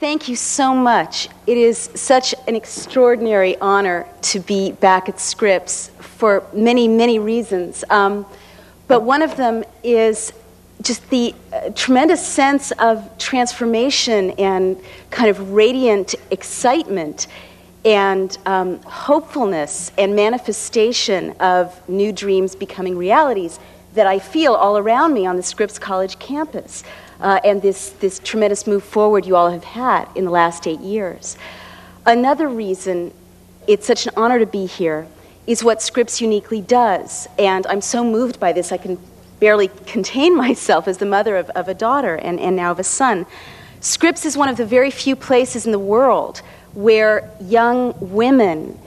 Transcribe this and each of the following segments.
Thank you so much. It is such an extraordinary honor to be back at Scripps for many, many reasons. But one of them is just the tremendous sense of transformation and kind of radiant excitement and hopefulness and manifestation of new dreams becoming realities that I feel all around me on the Scripps College campus. And this tremendous move forward you all have had in the last 8 years. Another reason it's such an honor to be here is what Scripps uniquely does. And I'm so moved by this, I can barely contain myself as the mother of a daughter and now of a son. Scripps is one of the very few places in the world where young women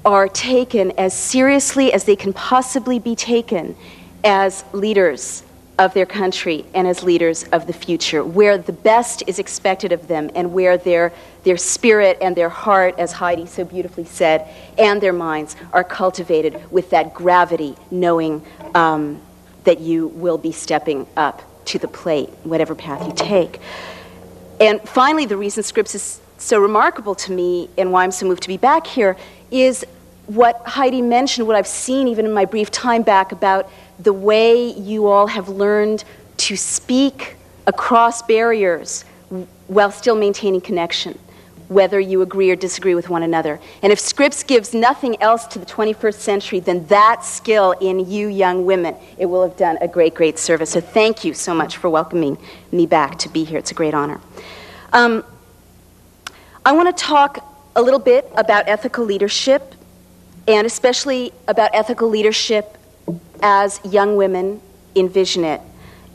are taken as seriously as they can possibly be taken as leaders of their country and as leaders of the future, where the best is expected of them and where their spirit and their heart, as Heidi so beautifully said, and their minds are cultivated with that gravity, knowing that you will be stepping up to the plate, whatever path you take. And finally, the reason Scripps is so remarkable to me and why I'm so moved to be back here is what Heidi mentioned, what I've seen even in my brief time back about the way you all have learned to speak across barriers while still maintaining connection, whether you agree or disagree with one another. And if Scripps gives nothing else to the 21st century than that skill in you young women, it will have done a great, great service. So thank you so much for welcoming me back to be here. It's a great honor. I want to talk a little bit about ethical leadership, and especially about ethical leadership as young women envision it,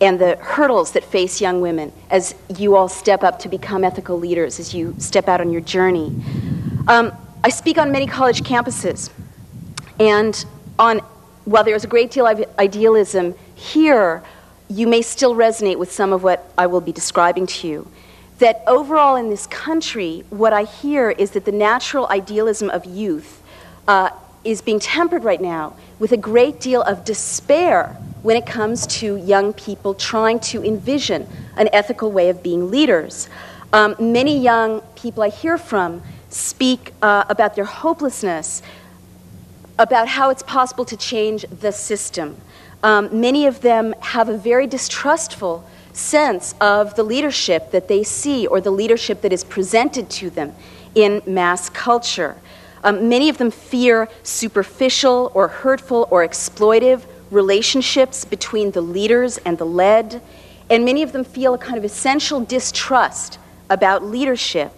and the hurdles that face young women as you all step up to become ethical leaders, as you step out on your journey. I speak on many college campuses, and while there is a great deal of idealism here, you may still resonate with some of what I will be describing to you. That overall in this country, what I hear is that the natural idealism of youth is being tempered right now with a great deal of despair when it comes to young people trying to envision an ethical way of being leaders. Many young people I hear from speak about their hopelessness, about how it's possible to change the system. Many of them have a very distrustful sense of the leadership that they see or the leadership that is presented to them in mass culture. Many of them fear superficial or hurtful or exploitive relationships between the leaders and the led, and many of them feel a kind of essential distrust about leadership.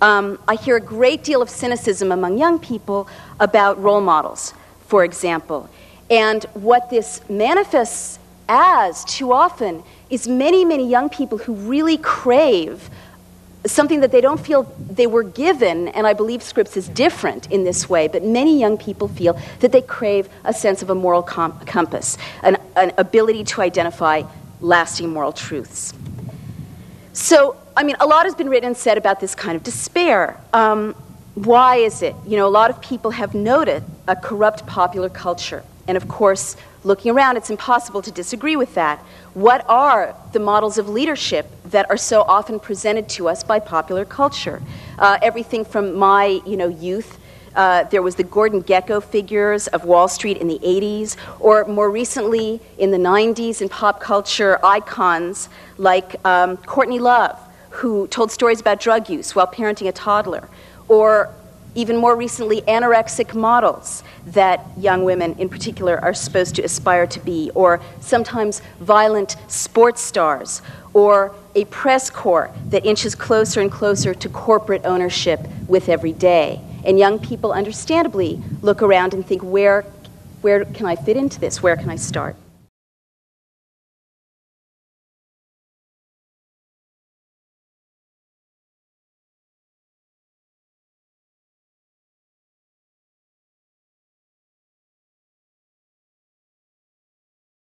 I hear a great deal of cynicism among young people about role models, for example. And what this manifests as too often is many, many young people who really crave something that they don't feel they were given, and I believe Scripps is different in this way, but many young people feel that they crave a sense of a moral compass, an ability to identify lasting moral truths. So, I mean, a lot has been written and said about this kind of despair. Why is it? You know, a lot of people have noted a corrupt popular culture, and of course, looking around, it's impossible to disagree with that. What are the models of leadership that are so often presented to us by popular culture? Everything from my youth, there was the Gordon Gekko figures of Wall Street in the 80s, or more recently in the 90s in pop culture icons like Courtney Love, who told stories about drug use while parenting a toddler, or even more recently, anorexic models that young women in particular are supposed to aspire to be, or sometimes violent sports stars, or a press corps that inches closer and closer to corporate ownership with every day. And young people understandably look around and think, where can I fit into this? Where can I start?